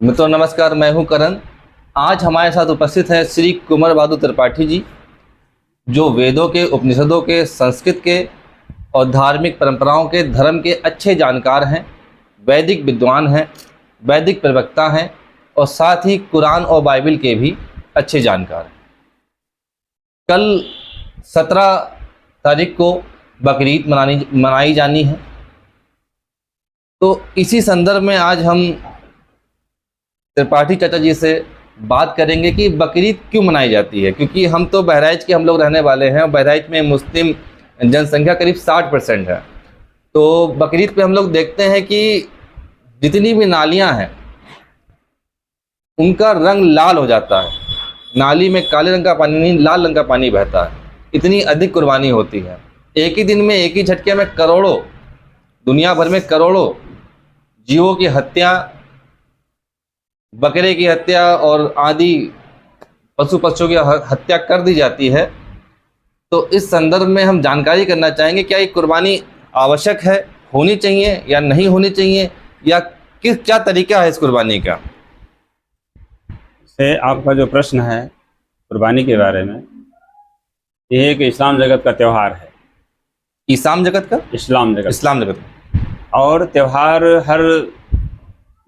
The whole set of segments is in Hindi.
मित्रों नमस्कार, मैं हूं करण। आज हमारे साथ उपस्थित है श्री कुंवर बहादुर त्रिपाठी जी, जो वेदों के, उपनिषदों के, संस्कृत के और धार्मिक परंपराओं के, धर्म के अच्छे जानकार हैं, वैदिक विद्वान हैं, वैदिक प्रवक्ता हैं और साथ ही कुरान और बाइबल के भी अच्छे जानकार हैं। कल 17 तारीख को बकरीद मनाई जानी है, तो इसी संदर्भ में आज हम त्रिपाठी चाचा जी से बात करेंगे कि बकरीद क्यों मनाई जाती है। क्योंकि हम तो बहराइच के हम लोग रहने वाले हैं और बहराइच में मुस्लिम जनसंख्या करीब 60% है। तो बकरीद पे हम लोग देखते हैं कि जितनी भी नालियां हैं उनका रंग लाल हो जाता है। नाली में काले रंग का पानी नहीं, लाल रंग का पानी बहता है। इतनी अधिक कुर्बानी होती है। एक ही दिन में, एक ही झटके में करोड़ों, दुनिया भर में करोड़ों जीवों की हत्या, बकरे की हत्या और आदि पशु पक्षियों की हत्या कर दी जाती है। तो इस संदर्भ में हम जानकारी करना चाहेंगे, क्या ये कुर्बानी आवश्यक है, होनी चाहिए या नहीं होनी चाहिए, या क्या तरीका है इस कुर्बानी का। से आपका जो प्रश्न है कुर्बानी के बारे में, ये एक इस्लाम जगत का त्यौहार है। इस्लाम जगत का? इस्लाम जगत और त्यौहार हर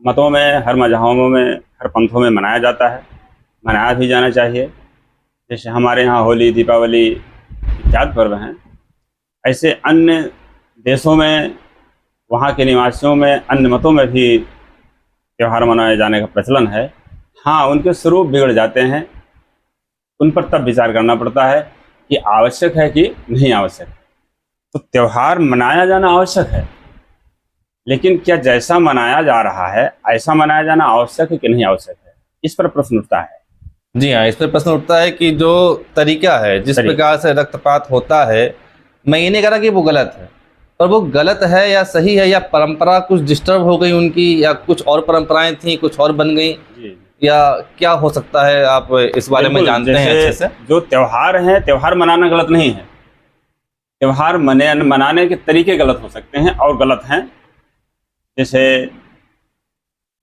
मतों में, हर मजहबों में, हर पंथों में मनाया जाता है, मनाया भी जाना चाहिए। जैसे हमारे यहाँ होली, दीपावली इत्यादि पर्व हैं, ऐसे अन्य देशों में, वहाँ के निवासियों में, अन्य मतों में भी त्यौहार मनाए जाने का प्रचलन है। हाँ, उनके स्वरूप बिगड़ जाते हैं, उन पर तब विचार करना पड़ता है कि आवश्यक है कि नहीं आवश्यक। तो त्यौहार मनाया जाना आवश्यक है, लेकिन क्या जैसा मनाया जा रहा है ऐसा मनाया जाना आवश्यक है कि नहीं आवश्यक है, इस पर प्रश्न उठता है। जी हाँ, इस पर प्रश्न उठता है कि जो तरीका है, जिस प्रकार से रक्तपात होता है, मैं ये नहीं कह रहा कि वो गलत है, पर वो गलत है या सही है, या परंपरा कुछ डिस्टर्ब हो गई उनकी, या कुछ और परंपराएं थी कुछ और बन गई, या क्या हो सकता है। आप इस बारे में जानते हैं अच्छे से। जो त्यौहार है, त्यौहार मनाना गलत नहीं है। त्यौहार मनाने के तरीके गलत हो सकते हैं और गलत हैं। जैसे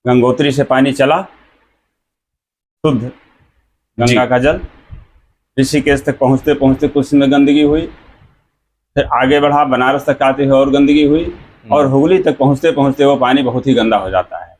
गंगोत्री से पानी चला, शुद्ध गंगा का जल, ऋषिकेश तक पहुँचते पहुँचते कुछ में गंदगी हुई, फिर आगे बढ़ा, बनारस तक आते हुए और गंदगी हुई, और हुगली तक पहुँचते पहुँचते वो पानी बहुत ही गंदा हो जाता है।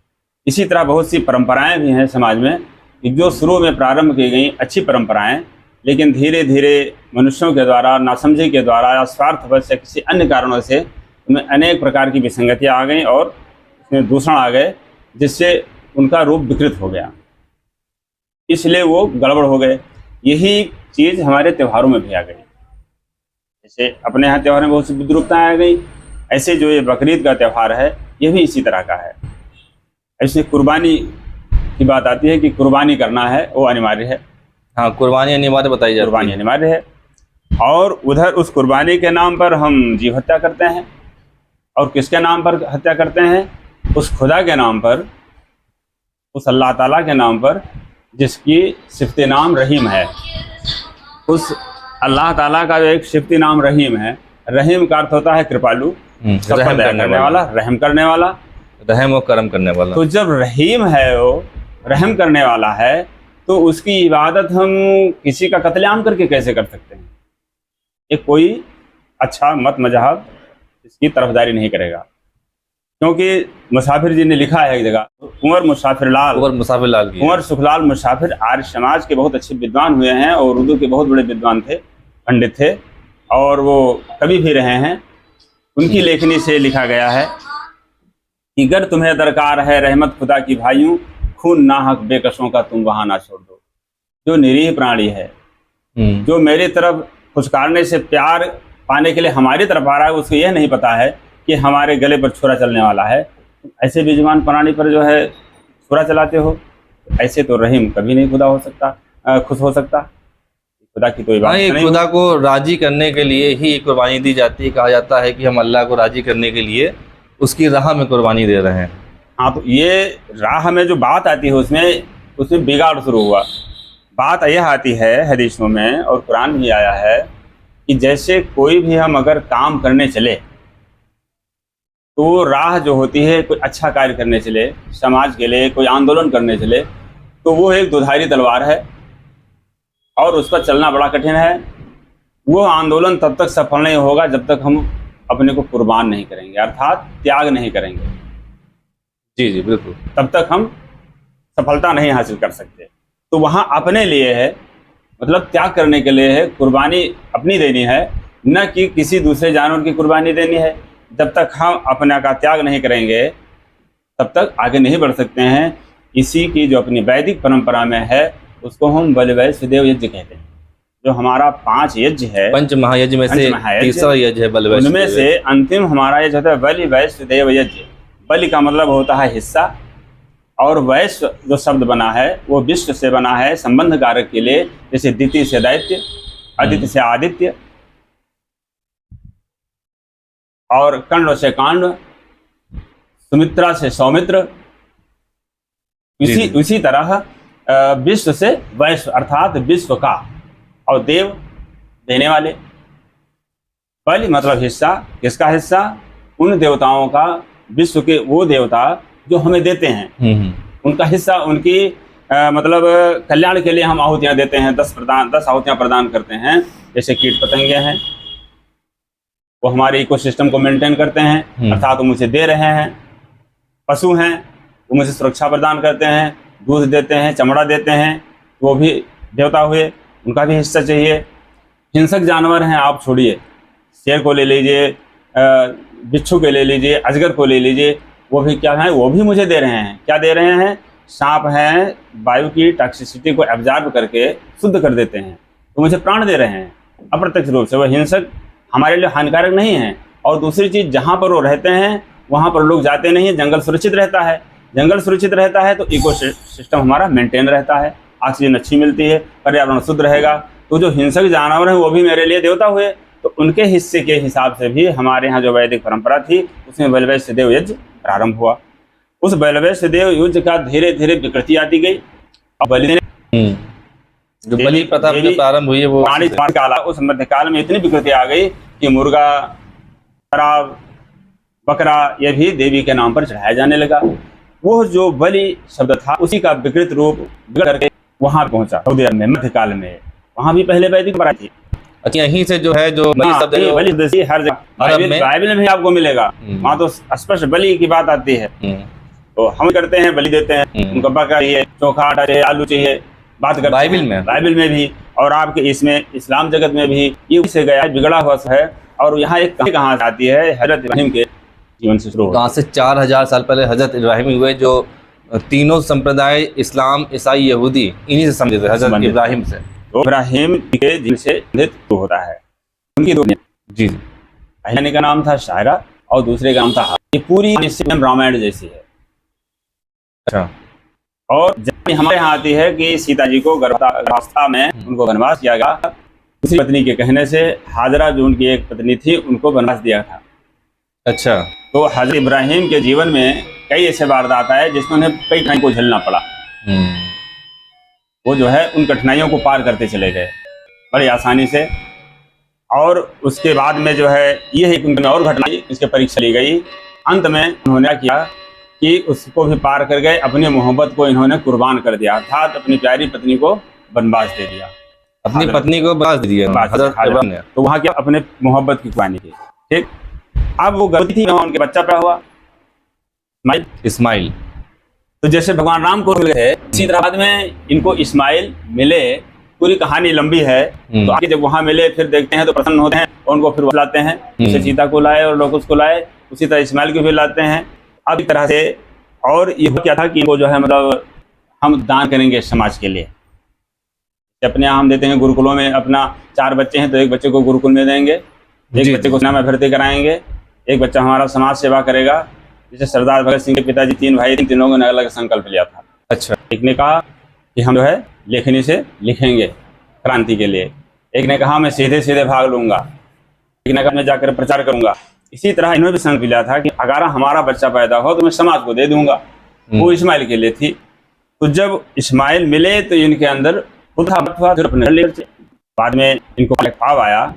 इसी तरह बहुत सी परंपराएं भी हैं समाज में, जो शुरू में प्रारंभ की गई अच्छी परंपराएं, लेकिन धीरे धीरे मनुष्यों के द्वारा, नासमझी के द्वारा या स्वार्थवश या किसी अन्य कारणों से उनमें अनेक प्रकार की विसंगतियाँ आ गई और उसमें दूषण आ गए, जिससे उनका रूप विकृत हो गया, इसलिए वो गड़बड़ हो गए। यही चीज़ हमारे त्योहारों में भी आ गई। जैसे अपने यहाँ त्यौहार में बहुत सी विद्रूपताएँ आ गई, ऐसे जो ये बकरीद का त्यौहार है ये भी इसी तरह का है। ऐसे कुर्बानी की बात आती है कि कुर्बानी करना है वो अनिवार्य है। हाँ, कुर्बानी अनिवार्य बताई जाती है। कुर्बानी अनिवार्य है, और उधर उस कुर्बानी के नाम पर हम जीव हत्या करते हैं। और किसके नाम पर हत्या करते हैं? उस खुदा के नाम पर, उस अल्लाह ताला के नाम पर, जिसकी सिफ़त नाम रहीम है। उस अल्लाह ताला का जो एक सिफ़त नाम रहीम है, रहीम का अर्थ होता है कृपालु, रहम करने वाला, रहम करने वाला, रहम और करम करने वाला। तो जब रहीम है, वो रहम करने वाला है, तो उसकी इबादत हम किसी का कत्लेआम करके कैसे कर सकते हैं? ये कोई अच्छा मत मजहब इसकी तरफदारी नहीं करेगा। क्योंकि मुसाफिर जी ने लिखा है एक जगह, कुंवर मुसाफिर कुंवर सुखलाल मुसाफिर आर्य समाज के बहुत अच्छे विद्वान हुए हैं और उर्दू के बहुत बड़े विद्वान थे, पंडित थे, और वो कवि भी रहे हैं। उनकी लेखनी से लिखा गया है कि अगर तुम्हें दरकार है रहमत खुदा की भाइयों, खून नाहक बेकसों का तुम वहाँ ना छोड़ दो। जो निरीह प्राणी है, जो मेरी तरफ फुसकारने से प्यार पाने के लिए हमारी तरफ आ रहा है, उसको यह नहीं पता है कि हमारे गले पर छुरा चलने वाला है। ऐसे बेजुबान प्राणी पर जो है छुरा चलाते हो, ऐसे तो रहीम कभी नहीं खुदा हो सकता, खुश हो सकता। खुदा की कोई बात नहीं। खुदा को राजी करने के लिए ही कुर्बानी दी जाती है। कहा जाता है कि हम अल्लाह को राजी करने के लिए उसकी राह में कुर्बानी दे रहे हैं। हाँ, तो ये राह में जो बात आती है उसमें बिगाड़ शुरू हुआ। बात यह आती है हदीसों में और कुरान भी आया है कि जैसे कोई भी हम अगर काम करने चले तो राह जो होती है कोई अच्छा कार्य करने चले, समाज के लिए कोई आंदोलन करने चले, तो वो एक दुधारी तलवार है और उस पर चलना बड़ा कठिन है। वो आंदोलन तब तक सफल नहीं होगा जब तक हम अपने को कुर्बान नहीं करेंगे, अर्थात त्याग नहीं करेंगे। जी जी बिल्कुल। तब तक हम सफलता नहीं हासिल कर सकते। तो वहाँ अपने लिए है, मतलब त्याग करने के लिए है, कुर्बानी अपनी देनी है, न कि किसी दूसरे जानवर की कुर्बानी देनी है। जब तक हम अपने का त्याग नहीं करेंगे तब तक आगे नहीं बढ़ सकते हैं। इसी की जो अपनी वैदिक परंपरा में है उसको हम बलि वैश्य देव यज्ञ कहते हैं। जो हमारा 5 यज्ञ है, पंच महायज्ञ में से तीसरा यज्ञ है बलि वैश्य उनमें देव। से अंतिम हमारा यज्ञ होता है बलि वैश्य देव यज्ञ। बलि का मतलब होता है हिस्सा, और वैश्य जो शब्द बना है वो विश्व से बना है, संबंध कारक के लिए। जैसे दिति से दैत्य, आदित्य से आदित्य, और कण्व से कांड, सुमित्रा से सौमित्र। उसी तरह विश्व से वैश्व अर्थात विश्व का, और देव देने वाले। बलि मतलब हिस्सा, किसका हिस्सा? उन देवताओं का, विश्व के वो देवता जो हमें देते हैं, उनका हिस्सा, उनकी मतलब कल्याण के लिए हम आहुतियाँ देते हैं। 10 आहुतियाँ प्रदान करते हैं। जैसे कीट पतंगे हैं, वो हमारे इकोसिस्टम को मेंटेन करते हैं, अर्थात वो मुझे दे रहे हैं। पशु हैं, वो मुझे सुरक्षा प्रदान करते हैं, दूध देते हैं, चमड़ा देते हैं, वो भी देवता हुए, उनका भी हिस्सा चाहिए। हिंसक जानवर हैं, आप छोड़िए, शेर को ले लीजिए, बिच्छू के ले लीजिए, अजगर को ले लीजिए, वो भी क्या है? वो भी मुझे दे रहे हैं। क्या दे रहे हैं? सांप हैं, वायु की टॉक्सिसिटी को एब्जॉर्ब करके शुद्ध कर देते हैं, तो मुझे प्राण दे रहे हैं अप्रत्यक्ष रूप से। वो हिंसक हमारे लिए हानिकारक नहीं है। और दूसरी चीज़, जहाँ पर वो रहते हैं वहाँ पर लोग जाते नहीं हैं, जंगल सुरक्षित रहता है। जंगल सुरक्षित रहता है तो इकोसिस्टम हमारा मेंटेन रहता है, ऑक्सीजन अच्छी मिलती है, पर्यावरण शुद्ध रहेगा। तो जो हिंसक जानवर हैं वो भी मेरे लिए देवता हुए, तो उनके हिस्से के हिसाब से भी हमारे यहाँ जो वैदिक परंपरा थी उसमें बलि वैश्य देव यज्ञ प्रारंभ हुआ। उस बलि वैश्य देव यज्ञ का धीरे धीरे विकृति आती गई। और बलि जो बलि प्रथा जो प्रारंभ हुई है वो काल, उस मध्यकाल में इतनी विकृति आ गई कि मुर्गा, शराब, बकरा ये भी देवी के नाम पर चढ़ाया जाने लगा। वो जो बलि शब्द था उसी का विकृत रूप करके वहां पहुंचा सऊदी अरब में मध्यकाल में। वहां भी पहले वैदिक परंपरा थी। अच्छा, यहीं से जो है जो बलि शब्द है बलि हर जगह बाइबल में भी आपको मिलेगा, वहां तो स्पष्ट बलि की बात आती है। तो हम करते हैं, बलि देते हैं, उनको बकरा चाहिए, चोखा आटा चाहिए, आलू चाहिए, बात करते हैं बाइबल में भी। और आपके इसमें इस्लाम जगत में भी ये से गया है, बिगड़ा हुआ है। और यहाँ एक कहाँ से आती है? हजरत इब्राहिम के जीवन से शुरू। कहाँ से? 4000 साल पहले हजरत इब्राहिम हुए, जो तीनों संप्रदाय इस्लाम, ईसाई, यहूदी इन्हीं से संबंधित है, हजरत इब्राहिम से। तो इब्राहिम के जीवन से होता है। उनकी दो जी, पहले का नाम था शायरा और दूसरे का नाम था। ये पूरी रामायण जैसी है। अच्छा। और जब हमारे यहाँ आती है कि सीता जी को गर्भावस्था में उनको वनवास किया गया, दूसरी पत्नी के कहने से हाजरा जो उनकी एक पत्नी थी उनको वनवास दिया था। अच्छा। तो हजरत इब्राहिम के जीवन में कई ऐसे वारदात आए जिसमें उन्हें कई कठिनाइयों को झेलना पड़ा। वो जो है उन कठिनाइयों को पार करते चले गए बड़ी आसानी से। और उसके बाद में जो है ये एक उनमें और घटना, इसके परीक्षा ली गई। अंत में उन्होंने किया कि उसको भी पार कर गए, अपनी मोहब्बत को इन्होंने कुर्बान कर दिया, अर्थात अपनी प्यारी पत्नी को वनवास दे दिया। अपनी पत्नी को वनवास दे दिया ने। तो वहाँ क्या अपने मोहब्बत की कुर्बानी की। ठीक। अब वो गर्भवती थी, उनके बच्चा पैदा हुआ इस्माइल। तो जैसे भगवान राम को मिले थे, इसी तरह बाद में इनको इस्माइल मिले। पूरी कहानी लंबी है, तो आगे जब वहाँ मिले फिर देखते हैं तो प्रसन्न होते हैं और उनको फिर लाते हैं। जैसे सीता को लाए और लोग उसको लाए, उसी तरह इस्माइल को भी लाते हैं। अब इस तरह से। और ये क्या था कि इनको जो है मतलब हम दान करेंगे समाज के लिए। अपने यहाँ हम देते हैं गुरुकुलों में, अपना 4 बच्चे हैं तो एक बच्चे को गुरुकुल में देंगे, एक बच्चे को सेना में भर्ती कराएंगे, एक बच्चा हमारा समाज सेवा करेगा। जैसे सरदार भगत सिंह के पिताजी 3 भाई, तीनों ने अलग संकल्प लिया था। अच्छा। एक ने कहा कि हम जो है लेखनी से लिखेंगे क्रांति के लिए, एक ने कहा मैं सीधे सीधे भाग लूंगा, एक ने कहा मैं जाकर प्रचार करूंगा। इसी तरह इन्होंने भी संकल्प लिया था कि अगर हमारा बच्चा पैदा हो तो मैं समाज को दे दूंगा। वो इस्माइल के लिए थी। तो जब इस्माइल मिले तो इनके अंदर बाद में इनको ख्वाब आया,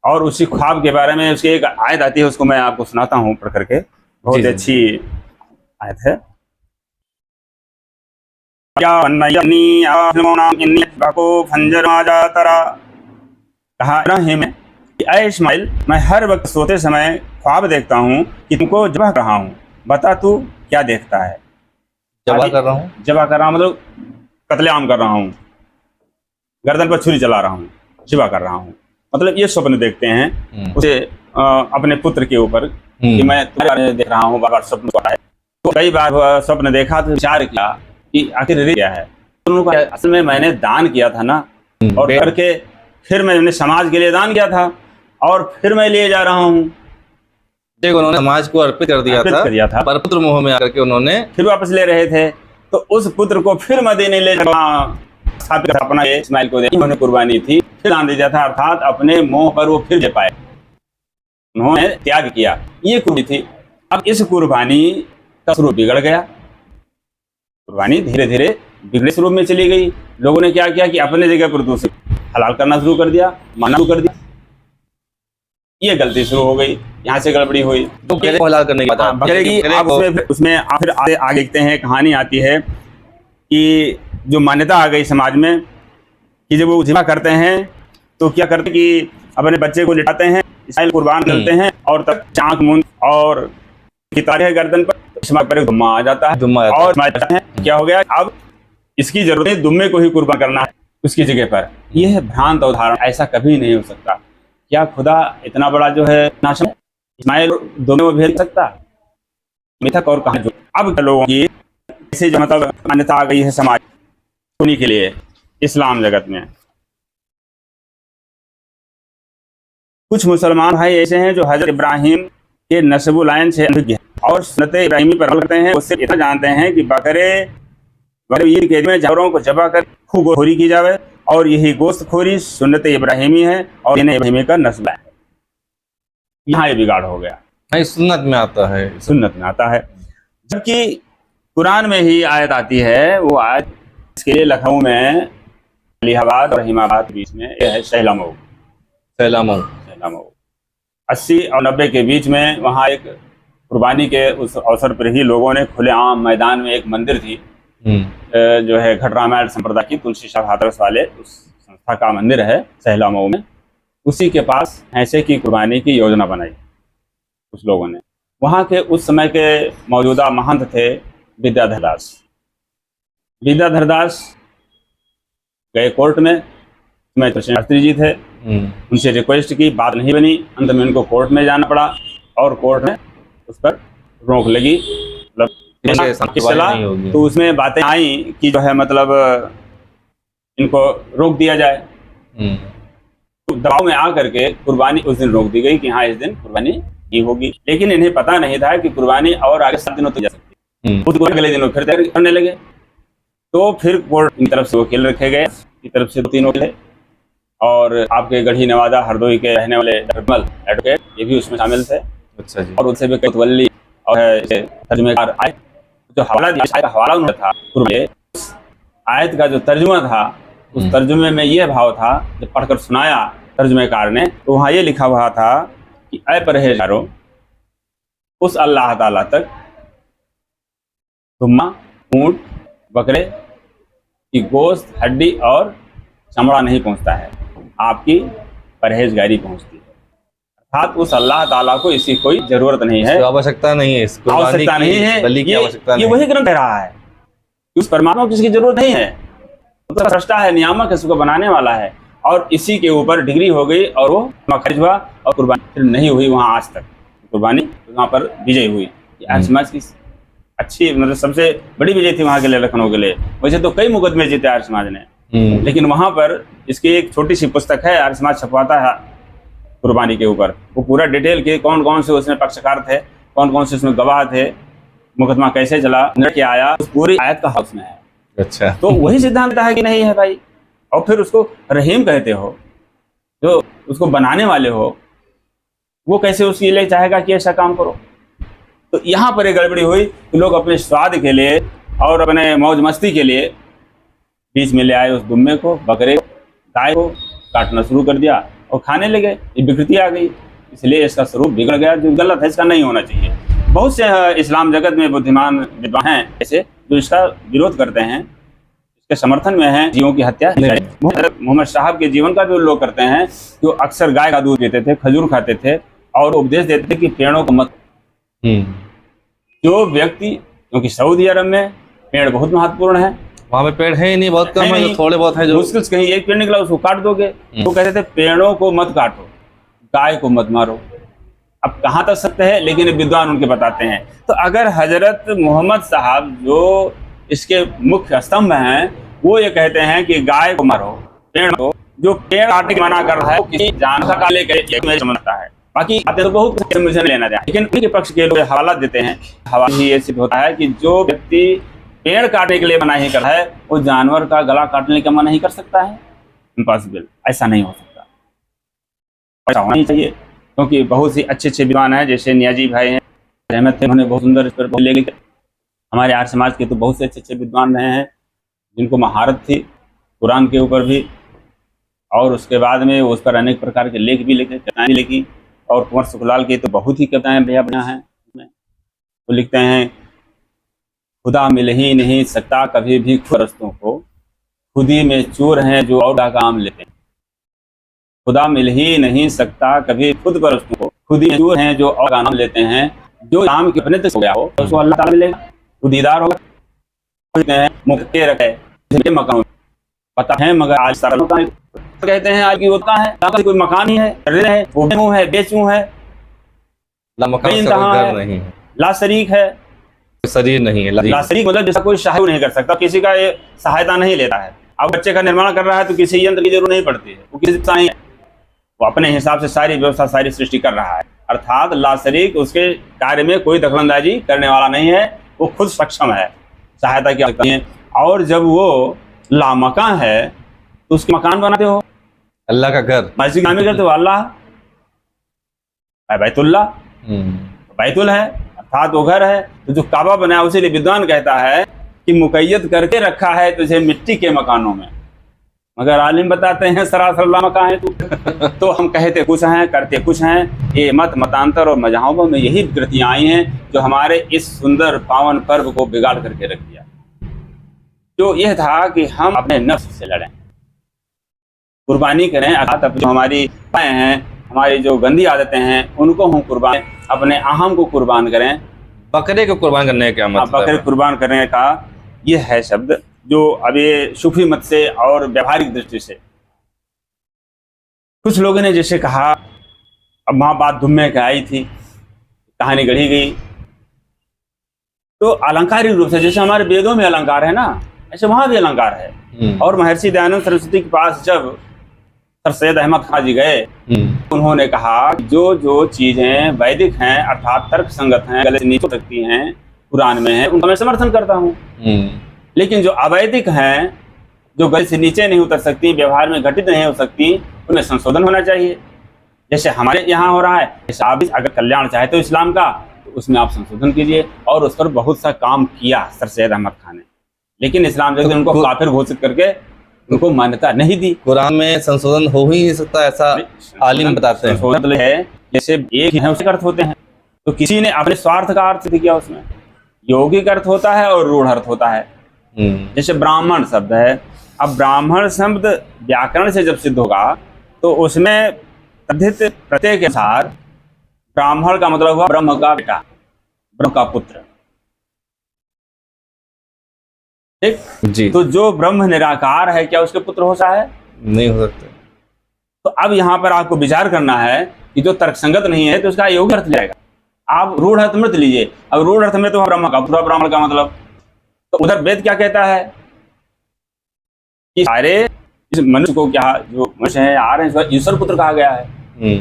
और उसी ख्वाब के बारे में उसकी एक आयत आती है, उसको मैं आपको सुनाता हूँ पढ़ करके। बहुत जी, जी। अच्छी आयत है। क्या वन्नयनी आफिलमोनाम इन्नी बको फंजर माजा तरा। कहा इब्राहिम ने कि ऐ इस्माइल, मैं हर वक्त सोते समय ख्वाब देखता हूँ कि तुमको जबह कर रहा हूँ, बता तू क्या देखता है। जबा कर रहा हूँ। जबह कर रहा हूँ मतलब कत्लेआम कर रहा हूँ, गर्दन पर छुरी चला रहा हूँ, जबह कर रहा हूँ, मतलब ये स्वप्न देखते हैं उसे अपने पुत्र के ऊपर कि मैं तुम्हारे बारे में देख रहा हूँ, बार बार स्वप्न पड़ा है। तो कई बार स्वप्न देखा तो विचार किया कि आखिर रीजन क्या है। तो उन्होंने कहा, असल में मैंने दान किया था ना, और करके फिर मैंने समाज के लिए दान किया था और फिर मैं ले जा रहा हूँ। देखो, उन्होंने समाज को अर्पित कर दिया था, पर पुत्र मोह में आकर के उन्होंने फिर वापस ले रहे थे, तो उस पुत्र को फिर मदीने ले स्थापित अपना इस्माइल को उन्होंने कुर्बानी थी, फिर दान दिया था, अर्थात अपने मोह पर वो फिर दे पाए, उन्होंने त्याग किया, ये कुर्बानी थी। अब इस कुर्बानी का स्वरूप बिगड़ गया, कुर्बानी धीरे धीरे बिगड़े स्वरूप में चली गई। लोगों ने क्या किया कि अपने जगह पर दूसरे हलाल करना शुरू कर दिया, मानना शुरू कर दिया, ये गलती शुरू हो गई, यहाँ से गड़बड़ी हुई। तो हलाल करने की बात उसमें फिर आगे देखते हैं, कहानी आती है कि जो मान्यता आ गई समाज में कि जब वो जिमा करते हैं तो क्या करते कि अपने बच्चे को लिटाते हैं, इस्माइल कुर्बान करते हैं, और तब चाक मुंड और कितारे है गर्दन पर, इस्माइल पर एक दुम्मा आ जाता है, और क्या हो गया, अब इसकी जरूरत है दुम्मे को ही कुर्बान करना है उसकी जगह पर। यह है भ्रांत उदाहरण, ऐसा कभी नहीं हो सकता। क्या खुदा इतना बड़ा जो है नाश है, इस्माइल दुम्मे को भेज सकता? मिथक और कहानी। जो अब लोगों की ऐसे जो मतलब मान्यता आ गई है समाज उन्हीं के लिए इस्लाम जगत में। कुछ मुसलमान भाई ऐसे हैं जो हजरत इब्राहिम के नस्बुल आइन से अनभिज्ञ हैं और सुन्नत इब्राहिमी पर अमल करते हैं। उससे इतना जानते हैं कि बकरे ईद के दिन में जानवरों को जबा कर खूबखोरी की जावे, और यही गोश्तखोरी सुन्नत इब्राहिमी है और इन्हें इब्राहिमी का नस्ल है। यहाँ ये बिगाड़ हो गया। नहीं, सुन्नत में आता है, सुन्नत में आता है, जबकि कुरान में ही आयत आती है। वो आयत इसके लिए लखनऊ में अलीहाबाद और रहीमाबाद के बीच में यह है सैलामऊ। 80 और 90 के बीच में वहाँ एक कुर्बानी के उस अवसर पर ही लोगों ने खुलेआम मैदान में एक मंदिर थी, जो है घट रामायण संप्रदाय की तुलसी शाह हाथरस वाले उस संस्था का मंदिर है सैलामऊ में, उसी के पास भैंसे की कुर्बानी की योजना बनाई कुछ लोगों ने। वहाँ के उस समय के मौजूदा महंत थे विद्याधर दास। विद्याधर दास गए कोर्ट में, शास्त्री जी थे, उनसे रिक्वेस्ट की, बात नहीं बनी, अंत में उनको कोर्ट में जाना पड़ा और कोर्ट में उस पर रोक लगी, मतलब तो उसमें बातें आई कि जो है मतलब इनको रोक दिया जाए। तो दबाव में आकर के कुर्बानी उस दिन रोक दी गई कि हाँ इस दिन कुर्बानी ही होगी, लेकिन इन्हें पता नहीं था कि कुर्बानी और आगे 7 दिनों तक जा सकती है। अगले दिनों फिर तैयारी करने लगे, तो फिर कोर्ट की तरफ से वकील रखे गए, की तरफ से 2-3 वकील, और आपके गढ़ी नवादा हरदोई के रहने वाले एडवोकेट ये भी उसमें शामिल थे। अच्छा जी। और उनसे भी कोतवाली और तर्जुमेकार आए, जो हवाला दिया, हवाला उन्होंने था उस आयत का जो तर्जुमा था, उस तर्जुमे में ये भाव था, जब पढ़कर सुनाया तर्जुमेकार ने, तो वहाँ ये लिखा हुआ था कि ऐ परहेजगारों, उस अल्लाह ताला तक दुम्मा, ऊंट, बकरे की गोश्त, हड्डी और चमड़ा नहीं पहुंचता है, आपकी परहेजगारी पहुंचती है। अर्थात उस अल्लाह ताला को इसकी कोई जरूरत नहीं है, आवश्यकता नहीं है, आवश्यकता नहीं है। ये वही ग्रंथ कह रहा है, उस परमात्मा को किसी की जरूरत नहीं है, तो सृष्टा है, नियामक है, उसको बनाने वाला है, और इसी के ऊपर डिग्री हो गई और वो खारिज हुआ और कुर्बानी फिर नहीं हुई वहाँ आज तक। कुर्बानी वहाँ पर विजय हुई, आज समाज की अच्छी मतलब सबसे बड़ी विजय थी वहाँ के लिए, लखनऊ के लिए। वैसे तो कई मुकदमे जीते आर्य समाज ने, लेकिन वहाँ पर इसकी एक छोटी सी पुस्तक है, आर्य समाज छपवाता है कुर्बानी के ऊपर, वो पूरा डिटेल के कौन कौन से उसमें पक्षकार थे, कौन कौन से उसमें गवाह थे, मुकदमा कैसे चला, क्या आया, उस पूरी आयत का हाउस में है। अच्छा, तो वही सिद्धांत है कि नहीं है भाई, और फिर उसको रहीम कहते हो, जो उसको बनाने वाले हो, वो कैसे उसके लिए चाहेगा कि ऐसा काम करो। तो यहाँ पर एक गड़बड़ी हुई कि लोग अपने स्वाद के लिए और अपने मौज मस्ती के लिए बीच में ले आए उस दुम्मे को, बकरे को, गाय को काटना शुरू कर दिया और खाने लगे। ये विकृति आ गई, इसलिए इसका स्वरूप बिगड़ गया, जो गलत है, इसका नहीं होना चाहिए। बहुत से इस्लाम जगत में बुद्धिमान विद्वान हैं ऐसे जो इसका विरोध करते हैं, इसके समर्थन में हैं। जीवों की हत्या मोहम्मद साहब के जीवन का भी उल्लेख करते हैं, जो अक्सर गाय का दूध पीते थे, खजूर खाते थे और उपदेश देते थे कि पेड़ों को मत। जो व्यक्ति, क्योंकि सऊदी अरब में पेड़ बहुत महत्वपूर्ण है, वहाँ पे पेड़ है ही नहीं, बहुत कम है, जो थोड़े बहुत है, जो मुश्किल से कहीं एक पेड़ निकला उसको काट दोगे। तो कहते थे पेड़ों को मत काटो, गाय को मत मारो। अब कहाँ तक सत्य है, लेकिन विद्वान उनके बताते हैं। तो अगर हजरत मोहम्मद साहब जो इसके मुख्य स्तंभ हैं, वो ये कहते हैं कि गाय को मारो, पेड़ को, जो पेड़ काटने की मना कर रहा है वो किसी जानवर का लेकर समझता है। बाकी बातें तो बहुत मुझे लेना चाहिए, लेकिन उनके पक्ष के लोग हवाला देते हैं। हवाला ही ये सिद्ध होता है कि जो व्यक्ति पेड़ काटने के लिए मना ही कर रहा है, वो जानवर का गला काटने का मना ही कर सकता है। इम्पॉसिबल, ऐसा नहीं हो सकता, ऐसा होना ही चाहिए। क्योंकि बहुत सी अच्छे अच्छे विद्वान हैं, जैसे नियाजी भाई हैं, रहमत थे, उन्होंने बहुत सुंदर इस पर बहुत लेके। हमारे आर्य समाज के तो बहुत से अच्छे अच्छे विद्वान रहे हैं जिनको महारत थी कुरान के ऊपर भी, और उसके बाद में उस पर अनेक प्रकार के लेख भी लिखे, कविताएं भी लिखी। और कुंवर सुखलाल की तो बहुत ही कविताएं बढ़िया हैं। वो लिखते हैं, खुदा मिल ही नहीं सकता कभी भी खुदरस्तों को, खुदी में चोर हैं जो और का काम लेते हैं। खुदा मिल ही नहीं सकता कभी खुद परस्तों को, खुदी में चोर हैं जो और का नाम लेते हैं। जो काम के अपने तक हो गया हो तो उसको अल्लाह ताला मिलेगा, वो दीदार होगा। मुक्के रखे मकान पता है, मगर आज सारा मकान कहते हैं आज की होता है, कोई मकान ही है, वो मुँह है, बेचूं है, ला शरीक है, शरीर नहीं है, ला शरीक मतलब जैसा कोई सहायता नहीं कर सकता, किसी का ये सहायता नहीं लेता है। अब बच्चे का निर्माण कर रहा है तो किसी यंत्र की जरूरत नहीं पड़ती है, वो किसी नहीं है, वो अपने हिसाब से सारी व्यवस्था, सारी सृष्टि कर रहा है। अर्थात ला शरीक, उसके कार्य में कोई दखलंदाजी करने वाला नहीं है, वो खुद सक्षम है, सहायता की आवश्यकता नहीं है। और जब वो लामकान है तो उसके मकान बनाते हो, अल्लाह का घर, मस्जिद नामी करते हो, अल्लाह बैतुल्लाह, बैतुल है अर्थात वो घर है। तो जो काबा बनाया उसी लिए विद्वान कहता है कि मुकैयद करके रखा है तुझे मिट्टी के मकानों में, मगर आलिम बताते हैं सरासर मकान है तू। तो हम कहते कुछ हैं, करते कुछ हैं। ये मतांतर और मजहबों में यही विकृतियां आई हैं जो हमारे इस सुंदर पावन पर्व को बिगाड़ करके रख दिया। जो यह था कि हम अपने नफ्स से लड़ें, कुर्बानी करें, अर्थात अपनी हमारी पाएँ हैं, हमारी जो गंदी आदतें हैं उनको हम कुर्बान, अपने अहम को कुर्बान करें। बकरे को कुर्बान करने का मतलब, बकरे कुर्बान करने का ये है शब्द, जो अब ये सूफी मत से और व्यवहारिक दृष्टि से कुछ लोगों ने जैसे कहा, अब वहाँ बात धुम्मे की आई थी, कहानी गढ़ी गई, तो अलंकारिक रूप से जैसे हमारे वेदों में अलंकार है ना, ऐसे वहाँ भी अलंकार है। और महर्षि दयानंद सरस्वती के पास जब सर सैयद अहमद खां जी गए, उन्होंने कहा जो जो चीजें वैदिक हैं अर्थात तर्क संगत हैं, गले से नीचे हो सकती हैं, कुरान में है, उनका मैं समर्थन करता हूँ। लेकिन जो अवैदिक हैं, जो गले से नीचे नहीं उतर सकती, व्यवहार में घटित नहीं हो सकती, उनमें संशोधन होना चाहिए। जैसे हमारे यहाँ हो रहा है, जैसे आप अगर कल्याण चाहते हो इस्लाम का, तो उसमें आप संशोधन कीजिए। और उस पर बहुत सा काम किया सर सैयद अहमद खान ने, लेकिन इस्लाम जगत ने उनको काफिर घोषित करके उनको मान्यता नहीं दी। कुरान में संशोधन हो ही नहीं सकता, ऐसा आलिम बताते हैं। संशोधन है जैसे एक है उसके अर्थ होते हैं, तो किसी ने अपने स्वार्थ का अर्थ किया, उसमें यौगिक अर्थ होता है और रूढ़ अर्थ होता है। जैसे ब्राह्मण शब्द है, अब ब्राह्मण शब्द व्याकरण से जब सिद्ध होगा तो उसमें तद्धित प्रत्यय के अनुसार ब्राह्मण का मतलब हुआ ब्रह्म का बेटा, ब्रह्म का पुत्र, ठीक जी। तो जो ब्रह्म निराकार है, क्या उसके पुत्र हो सकता है? नहीं हो सकते। तो अब यहाँ पर आपको विचार करना है कि जो तर्कसंगत नहीं है तो उसका योग्य अर्थ जाएगा। आप रूढ़ अर्थ मत लीजिए। अब रूढ़ अर्थ में तो ब्रह्म का पूरा, ब्राह्मण का मतलब, तो उधर वेद क्या कहता है कि सारे इस मनुष्य को, क्या जो मनुष्य है आ रहे हैं, ईश्वर पुत्र कहा गया है।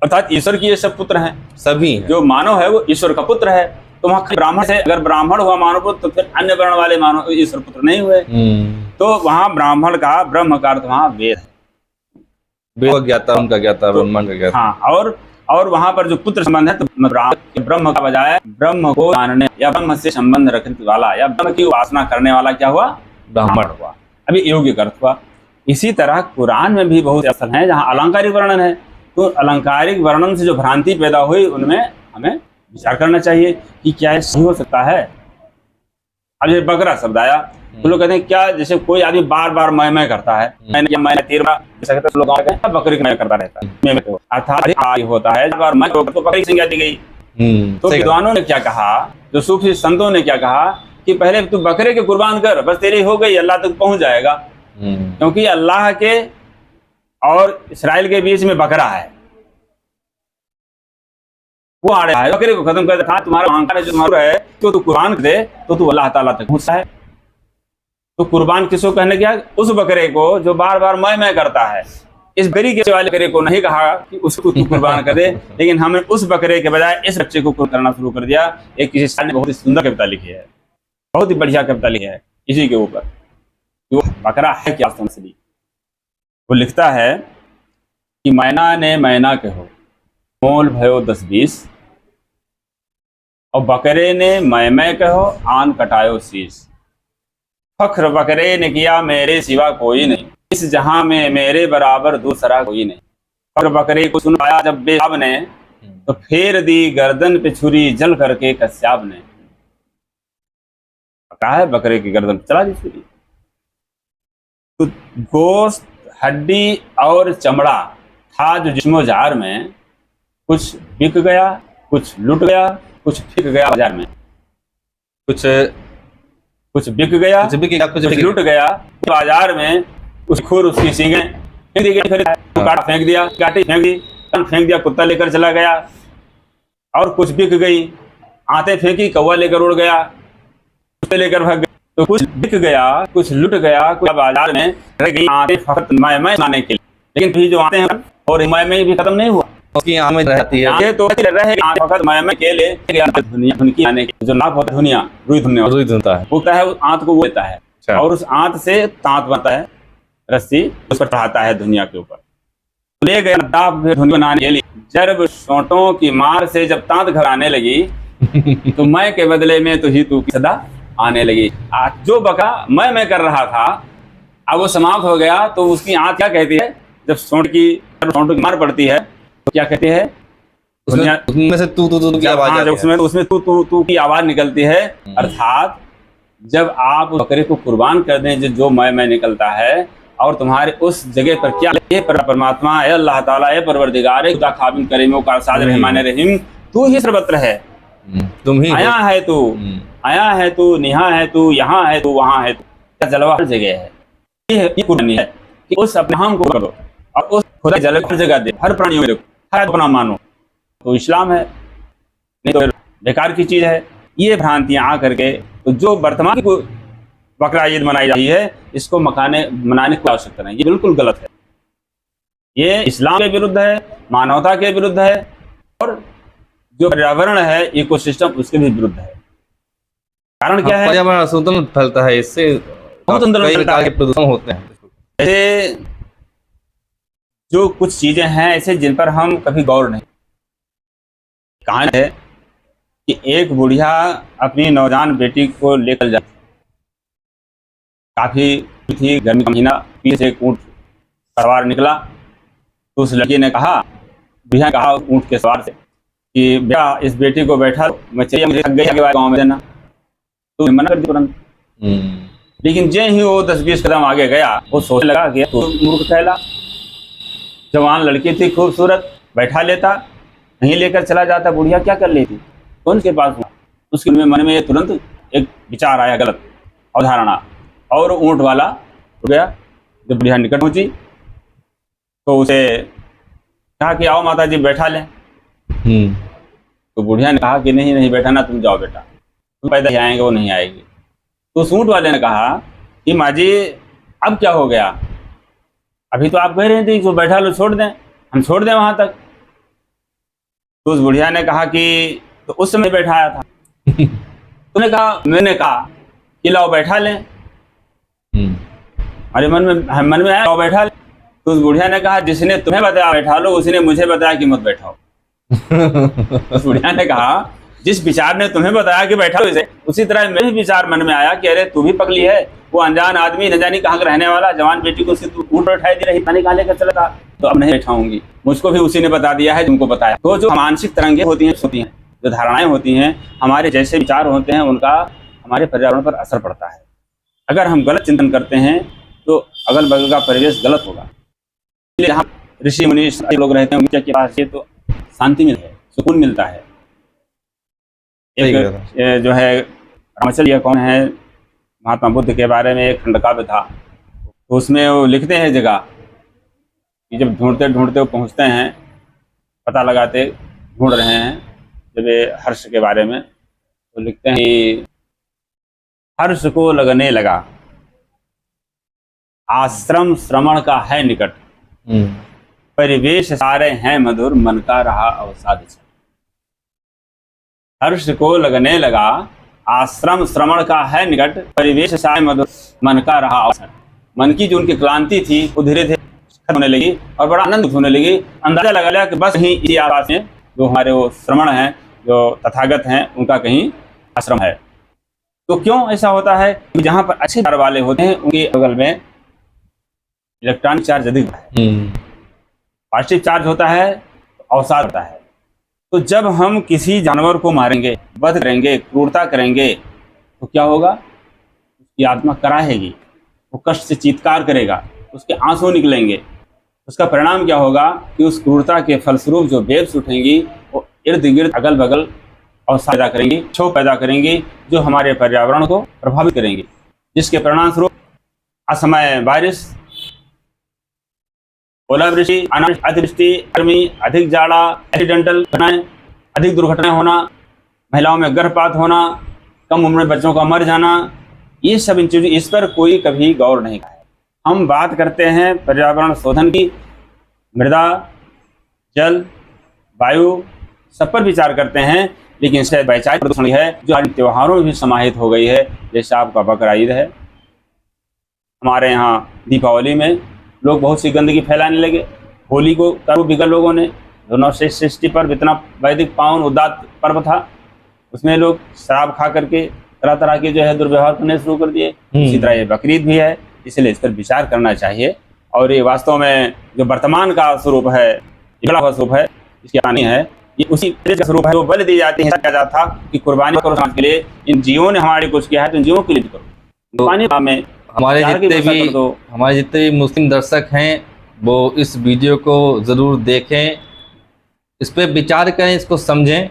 अर्थात ईश्वर की ये सब पुत्र हैं, सभी जो मानव है वो ईश्वर का पुत्र है। तो वहाँ ब्राह्मण से अगर ब्राह्मण हुआ मानव पुत्र, तो फिर अन्य वर्ण वाले मानव ईश्वर पुत्र नहीं हुए। तो वहाँ ब्राह्मण का, ब्रह्म का अर्थ वहाँ वेद है, वेद ज्ञाता, उनका ज्ञाता, ब्रह्मांड का ज्ञाता। हाँ, और वहाँ पर जो पुत्र संबंध है, तो ब्रह्म का बजाय ब्रह्म को जानने या ब्रह्म से संबंध रखने वाला या ब्रह्म की उपासना करने वाला क्या हुआ? ब्राह्मण हुआ। अभी योगिक अर्थ हुआ। इसी तरह कुरान में भी बहुत स्थल हैं जहाँ अलंकारिक वर्णन है, तो अलंकारिक वर्णन से जो भ्रांति पैदा हुई उनमें हमें विचार करना चाहिए कि क्या ये सही हो सकता है। अब ये बकरा शब्द आया तो लोग कहते हैं क्या, जैसे कोई आदमी बार बार मैं करता है, मैंने तीर मारा, जैसा कहते हैं लोग कहते हैं बकरी मैं करता रहता है, मैं अर्थात होता है बार मैं तो बकरी संज्ञा दी गई। तो विद्वानों ने क्या कहा, जो सूफी संतों ने क्या कहा कि पहले तू बकरे के कुर्बान कर, बस तेरी हो गई, अल्लाह तक पहुंच जाएगा। क्योंकि अल्लाह के और इसराइल के बीच में बकरा है, वो आ रहा है, बकरे को खत्म कर दे, तुम्हारा अहंकार जो तुम्हारा है तो तू कुर्बान कर दे तो तू अल्लाह ताला तक पहुंचता है। तो कुर्बान किसको कहने गया? उस बकरे को जो बार बार मैं करता है। इस बकरी के वाले बकरे को नहीं कहा कि उसको तू कुर्बान कर दे, लेकिन हमने उस बकरे के बजाय इस बच्चे को करना शुरू कर दिया। एक किसी शायर ने बहुत ही सुंदर कविता लिखी है, बहुत ही बढ़िया कविता लिखी है इसी के ऊपर, वो बकरा है क्या असली। वो लिखता है कि मैना ने मैना कहो मोल भयो 10-20, और बकरे ने मैं कहो आन कटायो शीश। फख्र बकरे ने किया मेरे सिवा कोई नहीं, इस जहां में मेरे बराबर दूसरा कोई नहीं। फख्र बकरे को सुन पाया जब बेताब ने, तो फेर दी गर्दन पे छुरी जल करके कश्यप ने। कहा है बकरे की गर्दन पे चला दी छुरी। तो गोश्त, हड्डी और चमड़ा था जो जिस्मो जार में, कुछ बिक गया, कुछ लुट गया, कुछ बिक गया बाजार में। कुछ बिक गया, कुछ लुट गया बाजार में। उस खुर उसकी सींगें काट फेंक दिया, काटी फेंक दी, फेंक दिया, कुत्ता लेकर चला गया। और कुछ बिक गई, आते फेंकी, कौवा लेकर उड़ गया, कुत्ते लेकर भाग गए। तो कुछ बिक गया, कुछ लुट गया, कुछ बाजार में रह गई आते फकत मैं लाने के लिए। लेकिन फिर जो आते हैं और मैं भी खत्म नहीं हुआ, उसकी आँख में रहती है, ये तो रहे फकत मैं के लिए दुनिया धुनकी आने की जो नाक होता है, दुनिया रुई धुनता है, होता है, आंत को वो लेता है और उस आंत से तांत बनता है, रस्सी उस पर चढ़ाता है दुनिया के ऊपर। ले गया दाब धुनी बनाने के लिए, जब सोंटों की मार से जब तांत घर आने लगी, तो मैं के बदले में तो ही तू की सदा आने लगी। जो बका मैं कर रहा था अब वो समाप्त हो गया, तो उसकी आंत क्या कहती है? जब सोंटों की मार पड़ती है तो क्या कहती है? उसमें से तू की आवाज, उसमें तू की आवाज निकलती है। अर्थात जब आप बकरे को कुर्बान कर दें, जो मैं निकलता है, और तुम्हारे उस जगह पर क्या ये परमात्मा है, अल्लाह ताला है, परवरदिगार है, खुदा खाबिन करीमो का साद रहमान रहीम, तू ही सर्वत्र है, तुम ही आया है, तू आया है, तू निहा है, तू यहाँ है, तू वहाँ है, क्या जलवा हर जगह है। ये कुरानी है कि उस अपने हम को करो और उस खुदा जलवा हर जगह दे, हर प्राणियों में हर अपना मानो, तो इस्लाम है, नहीं तो बेकार की चीज है। ये भ्रांतियां आ करके तो जो वर्तमान की बकरा ईद मनाई जा रही है, इसको मनाने की आवश्यकता नहीं, ये बिल्कुल गलत है। ये इस्लाम के विरुद्ध है, मानवता के विरुद्ध है, और जो पर्यावरण है, इकोसिस्टम, उसके भी विरुद्ध है। कारण क्या है? पर्यावरण असंतुलन फैलता है, इससे बहुत प्रदूषण होते हैं। ऐसे जो कुछ चीजें हैं ऐसे जिन पर हम कभी गौर नहीं। कहानी है कि एक बुढ़िया अपनी नौजवान बेटी को लेकर जाती, काफी थी, गर्मी का महीना, पीछे से एक ऊँट सवार निकला। तो उस लड़की ने कहा, बुढ़िया ने कहा ऊँट के सवार से कि बेटा इस बेटी को बैठा, मैं चाहिए मुझे थक गई गाँव में देना। तो मना कर दी तुरंत। लेकिन जे ही वो 10-20 कदम आगे गया, वो सोचने लगा कि तो मूर्ख कहला, जवान लड़की थी, खूबसूरत, बैठा लेता, नहीं लेकर चला जाता, बुढ़िया क्या कर लेती, कौन के पास हुआ। उसके मन में तुरंत एक विचार आया, गलत अवधारणा, और ऊँट वाला उठ गया। जब बुढ़िया निकट पहुंची तो उसे कहा कि आओ माता जी बैठा लें। तो बुढ़िया ने कहा कि नहीं बैठाना, तुम जाओ बेटा, तुम पैदा ही आएंगे, वो नहीं आएगी। तो ऊँट वाले ने कहा कि माँ जी अब क्या हो गया, अभी तो आप कह रहे थे जो बैठा लो, छोड़ दें, हम छोड़ दें वहां तक। तो उस बुढ़िया ने कहा कि तो उस समय बैठाया था। तुमने कहा, मैंने कहा कि लाओ बैठा लें, अरे मन में आया, लाओ बैठा लें। तो उस बुढ़िया ने कहा, जिसने तुम्हें बताया बैठा लो, उसने मुझे बताया कि मत बैठाओ। उस बुढ़िया ने कहा, जिस विचार ने तुम्हें बताया कि बैठा इसे, उसी तरह मेरे विचार मन में आया कि अरे तू भी पगली है, वो अनजान आदमी न जाने कहाँ का रहने वाला, जवान बेटी को उसकी ऊँट बैठाई दे रही, पानी कहाँ लेकर चला था, तो अब नहीं बैठाऊंगी। मुझको भी उसी ने बता दिया है, तुमको बताया। तो जो मानसिक तरंगे होती हैं जो धारणाएं होती हैं, हमारे जैसे विचार होते हैं, उनका हमारे पर्यावरण पर असर पड़ता है। अगर हम गलत चिंतन करते हैं तो अगल बगल का परिवेश गलत होगा। इसलिए जहाँ ऋषि मुनि लोग रहते हैं उनके पास ये तो शांति मिलती है, सुकून मिलता है। एक जो है रामाचार्य कौन है, महात्मा बुद्ध के बारे में एक खंडकाव्य था, तो उसमें वो लिखते हैं जगह कि जब ढूंढते ढूंढते वो पहुँचते हैं, पता लगाते ढूंढ रहे हैं जब ये हर्ष के बारे में, तो लिखते हैं कि हर्ष को लगने लगा, आश्रम श्रवण का है निकट, परिवेश सारे हैं मधुर, मन का रहा अवसाद। हर्ष को लगने लगा, आश्रम श्रवण का है निकट, परिवेश सारे मधुर, मन का रहा अवसाद। मन की जो उनकी क्लांति थी वो धीरे धीरे होने लगी और बड़ा आनंद होने लगी। अंदाजा लगा लिया कि बस कहीं इसी आसपास में जो हमारे वो श्रवण हैं, जो तथागत हैं, उनका कहीं आश्रम है। तो क्यों ऐसा होता है कि जहाँ पर अच्छे चार्ज वाले होते हैं उनके बगल में इलेक्ट्रॉनिक चार्ज अधिक है, पॉजिटिव चार्ज होता है, अवसाद होता है। तो जब हम किसी जानवर को मारेंगे, वध करेंगे, क्रूरता करेंगे, तो क्या होगा, उसकी आत्मा कराहेगी, वो कष्ट से चीत्कार करेगा, उसके आंसू निकलेंगे। उसका परिणाम क्या होगा कि उस क्रूरता के फलस्वरूप जो वेव्स उठेंगी वो इर्द गिर्द अगल बगल अवसाद पैदा करेंगी, क्षोभ पैदा करेंगी, जो हमारे पर्यावरण को प्रभावित करेंगी, जिसके परिणाम स्वरूप असमय बारिश, ओलावृष्टि, अतिवृष्टि, गर्मी, अधिक जाड़ा, एक्सीडेंटल घटनाएं, अधिक दुर्घटनाएं होना, महिलाओं में गर्भपात होना, कम उम्र में बच्चों का मर जाना, ये सब इन चीज़ों, इस पर कोई कभी गौर नहीं किया। हम बात करते हैं पर्यावरण शोधन की, मृदा, जल, वायु, सब पर विचार करते हैं, लेकिन शायद वैचारिक प्रदूषण है जो आज त्योहारों में भी समाहित हो गई है। जैसे आपका बकरा ईद है, हमारे यहाँ दीपावली में लोग बहुत सी गंदगी फैलाने लगे, होली को करो बिगड़ लोगों ने, 960 पर इतना वैदिक पावन उदात पर्व था, उसमें लोग शराब खा करके तरह तरह के जो है दुर्व्यवहार करने शुरू कर दिए। इसी तरह ये बकरीद भी है, इसलिए इस पर विचार करना चाहिए। और ये वास्तव में जो वर्तमान का स्वरूप है, बिगड़ा हुआ स्वरूप है, इसकी हानि है, ये उसी का स्वरूप है जो बलि दी जाती है। क्या जाता था कि कुर्बानी करो समाज के लिए, इन जीवों ने हमारे कुछ किया है तो इन जीवों के लिए करो। कुर्बानी में हमारे जितने भी मुस्लिम दर्शक हैं वो इस वीडियो को ज़रूर देखें, इस पर विचार करें, इसको समझें,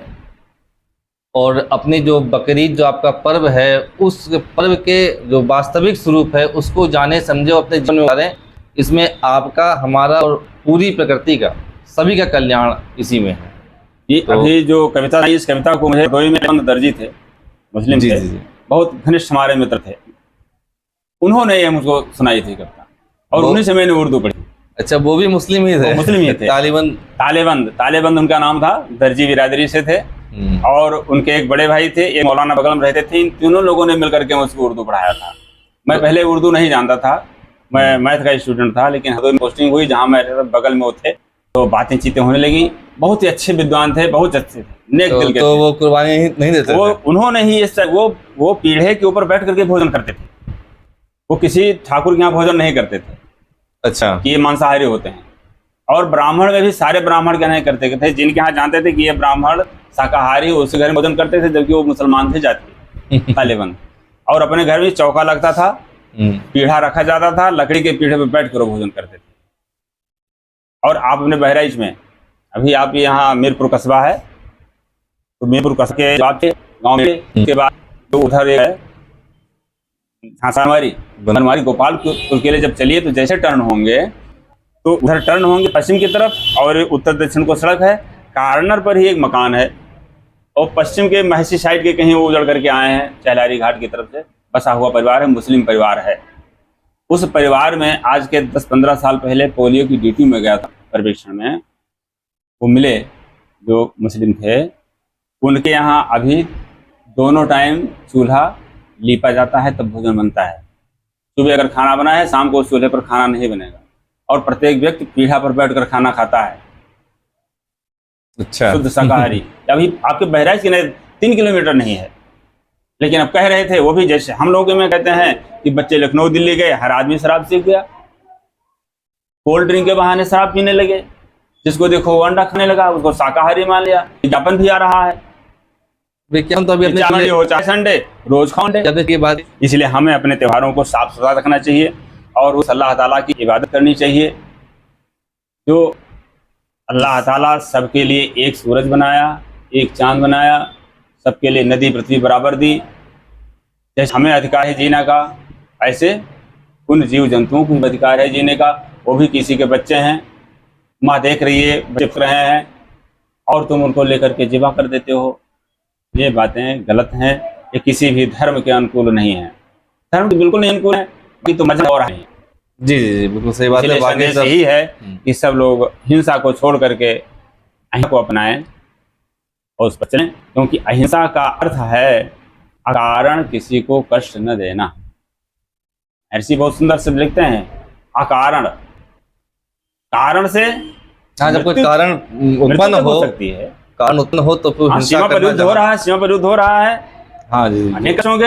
और अपनी जो बकरीद जो आपका पर्व है उस पर्व के जो वास्तविक स्वरूप है उसको जाने समझे और अपने जीवन में उतारें। इसमें आपका, हमारा और पूरी प्रकृति का, सभी का कल्याण इसी में है। ये तो अभी जो कविता आई, इस कविता को मुझे दोई में दर्जी थे, मुस्लिम थे, बहुत घनिष्ठ हमारे मित्र थे, उन्होंने ये मुझको सुनाई थी कविता और उन्हीं से मैंने उर्दू पढ़ी। अच्छा, वो भी मुस्लिम ही थे? मुस्लिम ही थे। तालिबंद उनका नाम था, दर्जी बिरादरी से थे, और उनके एक बड़े भाई थे, ये मौलाना बगल में रहते थे। इन तीनों लोगों ने मिलकर के मुझको उर्दू पढ़ाया था। मैं पहले उर्दू नहीं जानता था, मैं मैथ का स्टूडेंट था, लेकिन हरदोई में पोस्टिंग हुई जहाँ मैं बगल में वो थे, तो बातें चीतें होने लगी। बहुत ही अच्छे विद्वान थे, बहुत अच्छे थे, नेक दिल के। तो वो कुर्बानी नहीं देते वो थे। उन्होंने ही वो पीढ़े के ऊपर बैठ करके भोजन करते थे, वो किसी ठाकुर के यहाँ भोजन नहीं करते थे। अच्छा, कि ये मांसाहारी होते हैं। और ब्राह्मण में भी सारे ब्राह्मण क्या नहीं करते थे, जिनके यहाँ जानते थे कि ये ब्राह्मण शाकाहारी, उसके घर में भोजन करते थे, जबकि वो मुसलमान थे जाति तालिबान। और अपने घर में चौका लगता था, पीढ़ा रखा जाता था, लकड़ी के पीढ़े पर बैठ कर भोजन करते थे। और आप अपने बहराइच में, अभी आप यहाँ मीरपुर कस्बा है, तो मीरपुर कस्बे के आपके गाँव में के बाद तो उधर है बनवारी गोपालपुर के लिए जब चलिए तो जैसे टर्न होंगे तो उधर टर्न होंगे पश्चिम की तरफ, और उत्तर दक्षिण को सड़क है, कार्नर पर ही एक मकान है, और पश्चिम के महसी साइड के कहीं वो उजड़ करके आए हैं, चहलारी घाट की तरफ से बसा हुआ परिवार है, मुस्लिम परिवार है। उस परिवार में आज के 10-15 साल पहले पोलियो की ड्यूटी में गया था सर्वेक्षण में, वो मिले जो मुस्लिम थे, उनके यहाँ अभी दोनों टाइम चूल्हा लीपा जाता है, तब भोजन बनता है। सुबह अगर खाना बना है, शाम को उस चूल्हे पर खाना नहीं बनेगा, और प्रत्येक व्यक्ति पीढ़ा पर बैठकर खाना खाता है। अच्छा, शुद्ध शाकाहारी। अभी आपके बहराइच के 3 किलोमीटर नहीं है, लेकिन अब कह रहे थे वो भी, जैसे हम लोग में कहते हैं कि बच्चे लखनऊ दिल्ली गए, हर आदमी शराब सीख गया, कोल्ड ड्रिंक के बहाने शराब पीने लगे, जिसको देखो वो अंडा खाने लगा, उसको शाकाहारी मान लिया। विज्ञापन भी आ रहा है विज्ञान तो अभी अपने चाहे हो चाहे संडे, रोज खाओ। जब ये बात इसलिए हमें अपने त्योहारों को साफ सुथरा रखना चाहिए और उस अल्लाह ताला की इबादत करनी चाहिए जो अल्लाह ताला सबके लिए एक सूरज बनाया, एक चांद बनाया, सबके लिए नदी पृथ्वी बराबर दी। जैसे हमें अधिकार है जीने का, ऐसे उन जीव जंतुओं को भी अधिकार है जीने का। वो भी किसी के बच्चे हैं, माँ देख रही है, बच रहे हैं और तुम उनको लेकर के जिबा कर देते हो। ये बातें गलत हैं, ये किसी भी धर्म के अनुकूल नहीं है। धर्म के बिल्कुल नहीं अनुकूल है कि तो मजा हो रहा है। जी जी जी बिल्कुल सही बात है। इसलिए बाकी संदेश सब यही है कि सब लोग हिंसा को छोड़ करके अहिंसा को अपनाएं और उस पर चलें, क्योंकि अहिंसा का अर्थ है अकारण किसी को कष्ट न देना। ऐसी बहुत सुंदर शब्द लिखते हैं, अकारण, कारण से हाँ, जब कोई मृत्यु- कारण उत्पन्न मृत्यु हो, सकती है। कारण उत्पन्न हो तो फिर हाँ, हिंसा सीमा पर करना युद्ध हो रहा है, सीमा पर युद्ध हो रहा है, हाँ जी जी। अनेक कष्ट होंगे,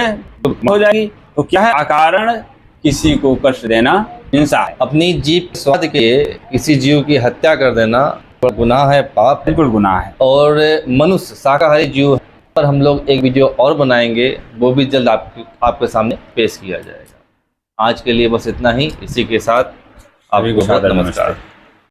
हो जाएगी। तो क्या है, अकारण किसी को कष्ट देना हिंसा है, अपनी जीव के स्वाद के लिए किसी जीव की हत्या कर देना गुनाह है, पाप है। बिल्कुल गुनाह है। और मनुष्य शाकाहारी जीव पर हम लोग एक वीडियो और बनाएंगे, वो भी जल्द आपके सामने पेश किया जाएगा। आज के लिए बस इतना ही। इसी के साथ सभी को आपको बहुत सादर नमस्कार। नमस्कार।